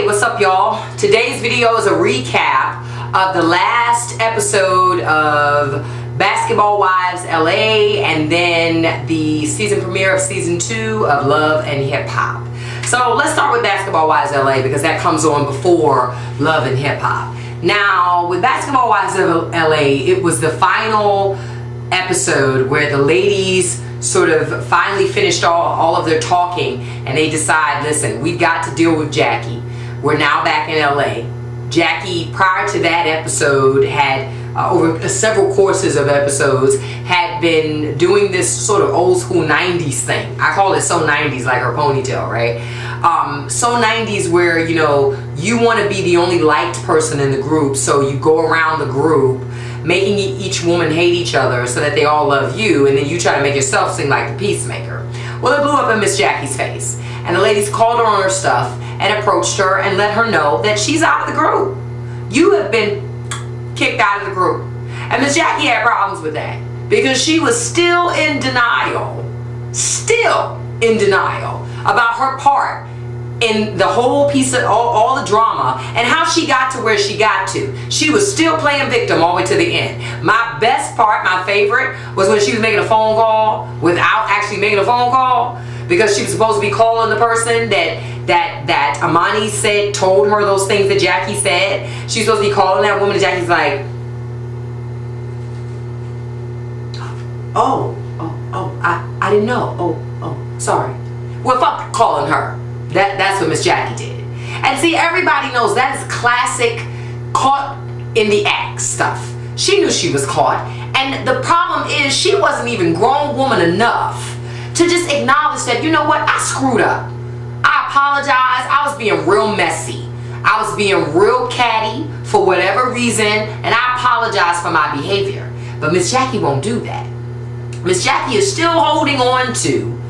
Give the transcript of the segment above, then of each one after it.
what's up, y'all? Today's video is a recap of the last episode of Basketball Wives LA and then the season premiere of season 2 of Love and Hip Hop. So let's start with Basketball Wives LA because that comes on before Love and Hip Hop. Now, with Basketball Wives LA, it was the final episode where the ladies sort of finally finished all of their talking and they decide, listen, we've got to deal with Jackie. We're now back in LA. Jackie, prior to that episode, had over several courses of episodes, had been doing this sort of old school 90s thing. I call it so 90s, like her ponytail, right? So 90s where, you know, you want to be the only liked person in the group, so you go around the group making each woman hate each other so that they all love you, and then you try to make yourself seem like the peacemaker. Well, it blew up in Miss Jackie's face, and the ladies called her on her stuff and approached her and let her know that she's out of the group. You have been kicked out of the group. And Miss Jackie had problems with that because she was still in denial about her part in the whole piece of all the drama and how she got to where she got to. She was still playing victim all the way to the end. My best part, my favorite, was when she was making a phone call without actually making a phone call, because she was supposed to be calling the person that Amani said told her those things that Jackie said. She's supposed to be calling that woman, and Jackie's like, I didn't know. Sorry. Well, fuck calling her. That's what Miss Jackie did. And see, everybody knows that is classic caught in the act stuff. She knew she was caught, and the problem is she wasn't even grown woman enough to just acknowledge that, you know what, I screwed up. I apologize. I was being real messy. I was being real catty for whatever reason, and I apologize for my behavior. But Miss Jackie won't do that. Miss Jackie is still holding on to,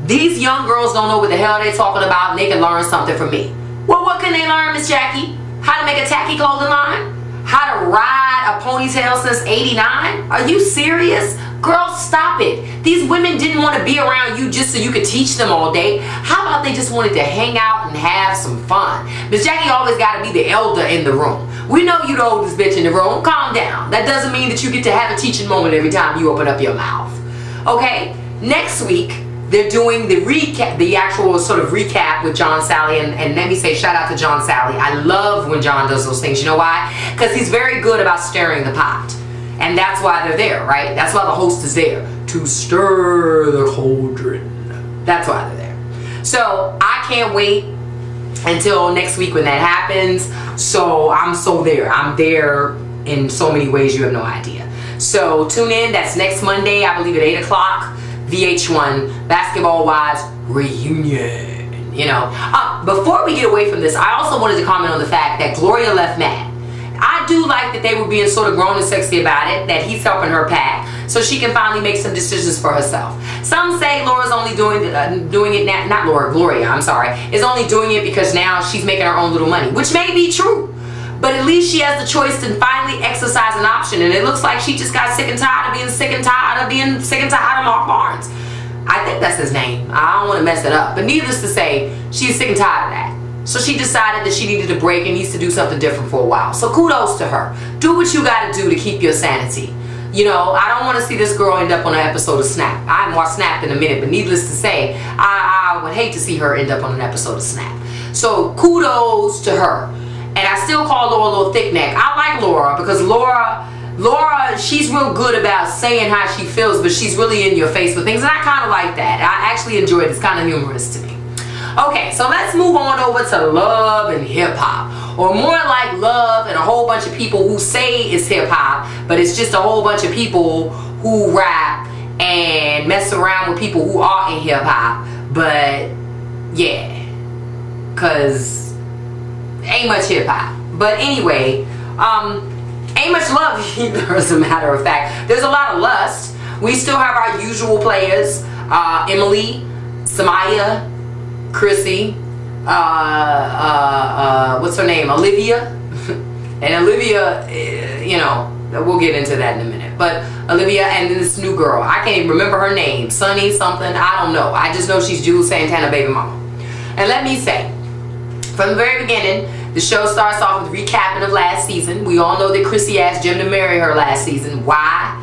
these young girls don't know what the hell they're talking about, and they can learn something from me. Well, what can they learn, Miss Jackie? How to make a tacky clothing line? How to ride a ponytail since '89? Are you serious? Girl, stop it. These women didn't want to be around you just so you could teach them all day. How about they just wanted to hang out and have some fun? Miss Jackie always got to be the elder in the room. We know you the oldest bitch in the room. Calm down. That doesn't mean that you get to have a teaching moment every time you open up your mouth. Okay? Next week, they're doing the recap, the actual sort of recap with John Sally, and let me say shout out to John Sally. I love when John does those things. You know why? Because he's very good about stirring the pot. And that's why they're there, right? That's why the host is there, to stir the cauldron. That's why they're there. So I can't wait until next week when that happens. So I'm so there. I'm there in so many ways you have no idea. So tune in. That's next Monday, I believe at 8 o'clock. VH1 Basketball Wives Reunion. You know, before we get away from this, I also wanted to comment on the fact that Gloria left Matt. I do like that they were being sort of grown and sexy about it, that he's helping her pack so she can finally make some decisions for herself. Some say Laura's only doing it now, not Laura, Gloria, I'm sorry, is only doing it because now she's making her own little money, which may be true. But at least she has the choice to finally exercise an option, and it looks like she just got sick and tired of being sick and tired of Mark Barnes. I think that's his name. I don't want to mess it up. But needless to say, she's sick and tired of that. So she decided that she needed a break and needs to do something different for a while. So kudos to her. Do what you got to do to keep your sanity. You know, I don't want to see this girl end up on an episode of Snap. I haven't watched Snap in a minute, but needless to say, I would hate to see her end up on an episode of Snap. So kudos to her. And I still call Laura a little thick neck. I like Laura because Laura, she's real good about saying how she feels, but she's really in your face with things, and I kind of like that. I actually enjoy it. It's kind of humorous to me. Okay, so let's move on over to Love and Hip Hop, or more like Love and a whole bunch of people who say it's hip hop, but it's just a whole bunch of people who rap and mess around with people who are in hip hop. But yeah, cause ain't much hip hop. But anyway, ain't much love either, as a matter of fact. There's a lot of lust. We still have our usual players, Emily, Samaya, Chrissy, what's her name, Olivia. And Olivia, you know, we'll get into that in a minute. But Olivia and this new girl, I can't even remember her name, Sunny something, I don't know. I just know she's Jules Santana baby mama. And let me say, From the very beginning, the show starts off with recapping of last season. We all know that Chrissy asked Jim to marry her last season. Why?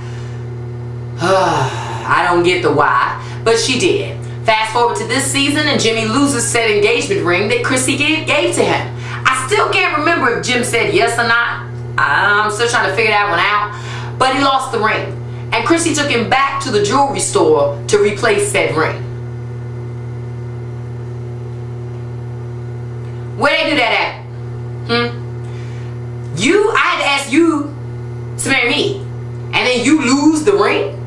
I don't get the why, but she did. Fast forward to this season and Jimmy loses said engagement ring that Chrissy gave to him. I still can't remember if Jim said yes or not. I'm still trying to figure that one out. But he lost the ring. And Chrissy took him back to the jewelry store to replace said ring. Where they do that at? I had to ask you to marry me. And then you lose the ring?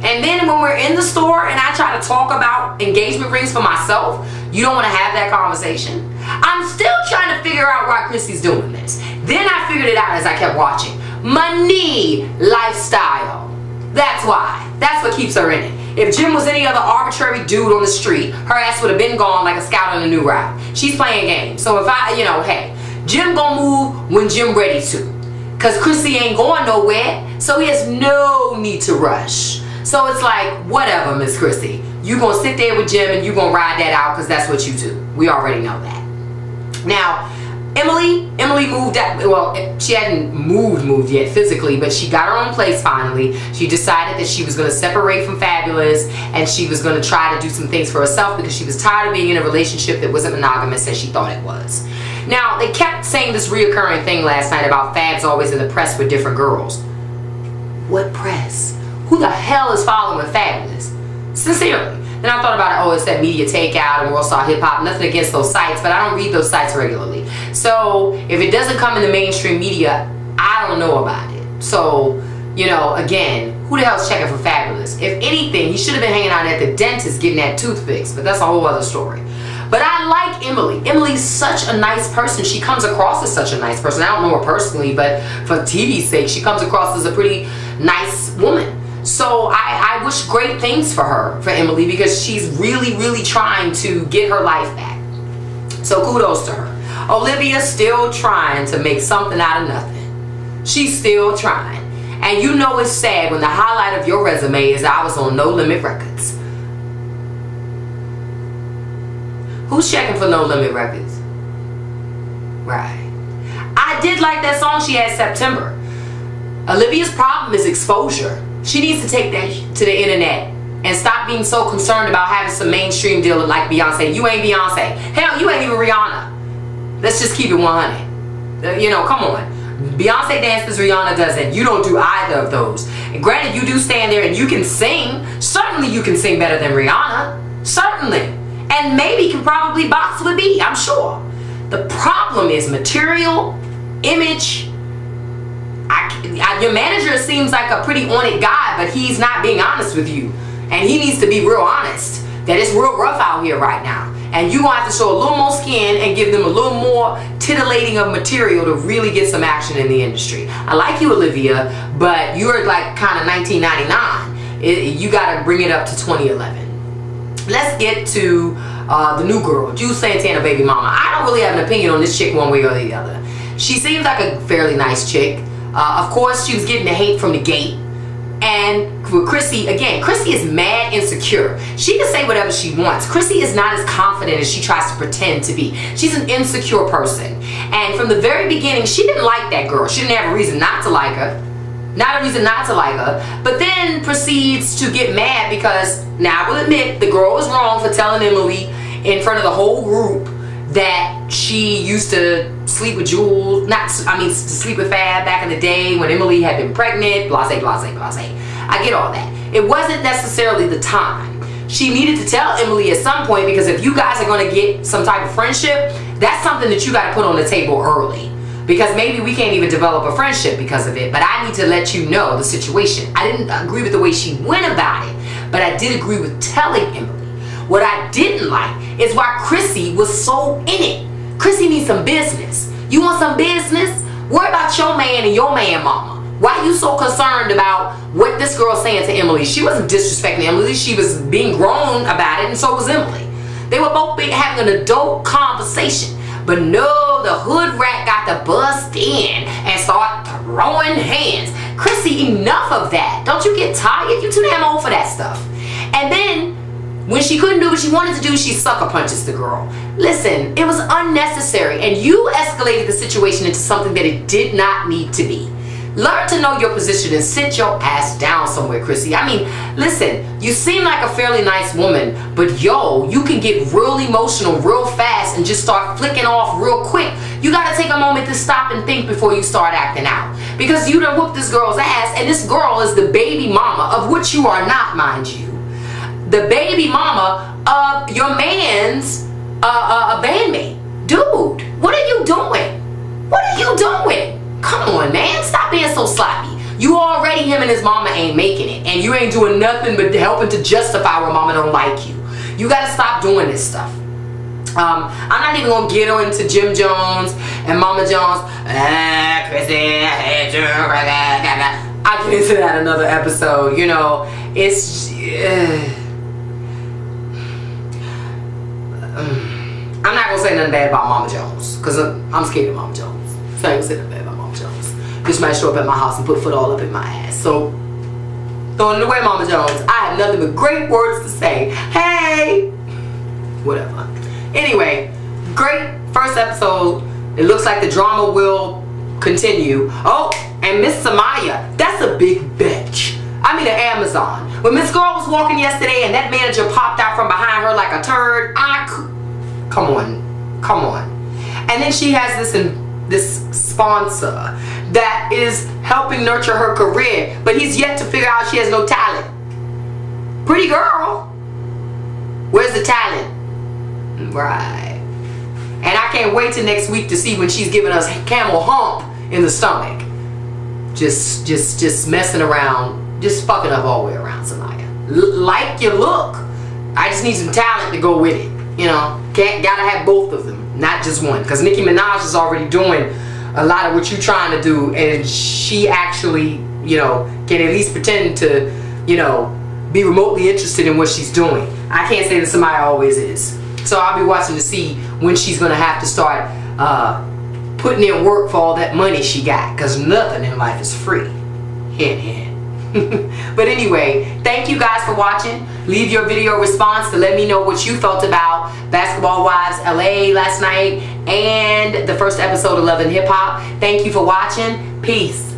And then when we're in the store and I try to talk about engagement rings for myself, you don't want to have that conversation. I'm still trying to figure out why Chrissy's doing this. Then I figured it out as I kept watching. Money lifestyle. That's why. That's what keeps her in it. If Jim was any other arbitrary dude on the street, her ass would have been gone like a scout on a new route. She's playing games. So if hey, Jim gonna move when Jim ready to. Cause Chrissy ain't going nowhere, so he has no need to rush. So it's like, whatever, Miss Chrissy. You gonna sit there with Jim and you gonna ride that out because that's what you do. We already know that. Now, Emily moved out. Well, she hadn't moved yet physically, but she got her own place finally. She decided that she was going to separate from Fabulous and she was going to try to do some things for herself because she was tired of being in a relationship that wasn't monogamous as she thought it was. Now, they kept saying this reoccurring thing last night about Fab's always in the press with different girls. What press? Who the hell is following Fabulous? Sincerely. Then I thought about it, it's that Media Takeout and World Star Hip Hop. Nothing against those sites, but I don't read those sites regularly. So if it doesn't come in the mainstream media, I don't know about it. So, again, who the hell's checking for Fabulous? If anything, he should have been hanging out at the dentist getting that tooth fixed, but that's a whole other story. But I like Emily. Emily's such a nice person. She comes across as such a nice person. I don't know her personally, but for TV's sake, she comes across as a pretty nice woman. So I wish great things for her, for Emily, because she's really, really trying to get her life back. So kudos to her. Olivia's still trying to make something out of nothing. She's still trying. And it's sad when the highlight of your resume is I was on No Limit Records. Who's checking for No Limit Records? Right. I did like that song she had, September. Olivia's problem is exposure. She needs to take that to the internet and stop being so concerned about having some mainstream deal like Beyonce. You ain't Beyonce. Hell, you ain't even Rihanna. Let's just keep it 100. Come on. Beyonce dances, Rihanna doesn't. You don't do either of those. And granted, you do stand there and you can sing. Certainly you can sing better than Rihanna. Certainly. And maybe can probably box with B, I'm sure. The problem is material, image. Your manager seems like a pretty on it guy, but he's not being honest with you. And he needs to be real honest that it's real rough out here right now. And you're going to have to show a little more skin and give them a little more titillating of material to really get some action in the industry. I like you, Olivia, but you're like kind of 1999. You got to bring it up to 2011. Let's get to the new girl, Juice Santana, baby mama. I don't really have an opinion on this chick one way or the other. She seems like a fairly nice chick. Of course, she was getting the hate from the gate. And with Chrissy, again, Chrissy is mad insecure. She can say whatever she wants. Chrissy is not as confident as she tries to pretend to be. She's an insecure person. And from the very beginning, she didn't like that girl. She didn't have a reason not to like her. Not a reason not to like her. But then proceeds to get mad because, now I will admit, the girl was wrong for telling Emily in front of the whole group that she used to sleep with Jules, to sleep with Fab back in the day when Emily had been pregnant, blase, blase, blase. I get all that. It wasn't necessarily the time. She needed to tell Emily at some point, because if you guys are going to get some type of friendship, that's something that you got to put on the table early. Because maybe we can't even develop a friendship because of it, but I need to let you know the situation. I didn't agree with the way she went about it, but I did agree with telling Emily. What I didn't like is why Chrissy was so in it. Chrissy needs some business. You want some business? Worry about your man and your man mama. Why are you so concerned about what this girl's saying to Emily? She wasn't disrespecting Emily. She was being grown about it, and so was Emily. They were both having an adult conversation. But no, the hood rat got to bust in and start throwing hands. Chrissy, enough of that. Don't you get tired? You're too damn old for that stuff. And then When she couldn't do what she wanted to do, she sucker punches the girl. Listen, it was unnecessary, and you escalated the situation into something that it did not need to be. Learn to know your position and sit your ass down somewhere, Chrissy. I mean, listen, you seem like a fairly nice woman, but yo, you can get real emotional real fast and just start flicking off real quick. You gotta take a moment to stop and think before you start acting out. Because you done whooped this girl's ass, and this girl is the baby mama, of which you are not, mind you. The baby mama of your man's bandmate. Dude, what are you doing? What are you doing? Come on, man. Stop being so sloppy. You already, him and his mama ain't making it. And you ain't doing nothing but helping to justify why mama don't like you. You gotta stop doing this stuff. I'm not even gonna get into Jim Jones and Mama Jones. Chrissy, I hate you. I'll get into that another episode. You know, it's... I'm not gonna say nothing bad about Mama Jones, because I'm scared of Mama Jones. So I ain't gonna say nothing bad about Mama Jones. Bitch might show up at my house and put foot all up in my ass. So throwing it away, Mama Jones. I have nothing but great words to say. Hey! Whatever. Anyway, great first episode. It looks like the drama will continue. Oh, and Miss Samaya, that's a big bitch. I mean, an Amazon. When Miss Girl was walking yesterday and that manager popped out from behind her like a turd, come on. And then she has this sponsor that is helping nurture her career, but he's yet to figure out she has no talent. Pretty girl, where's the talent? Right. And I can't wait till next week to see when she's giving us camel hump in the stomach. Just messing around. Just fucking up all the way around, Samaya. Like your look. I just need some talent to go with it. You know, gotta have both of them, not just one. Because Nicki Minaj is already doing a lot of what you're trying to do, and she actually, you know, can at least pretend to, you know, be remotely interested in what she's doing. I can't say that Samaya always is. So I'll be watching to see when she's gonna have to start putting in work for all that money she got. Because nothing in life is free. Hint, hint. But anyway, thank you guys for watching. Leave your video response to let me know what you felt about Basketball Wives LA last night and the first episode of Love and Hip Hop. Thank you for watching. Peace.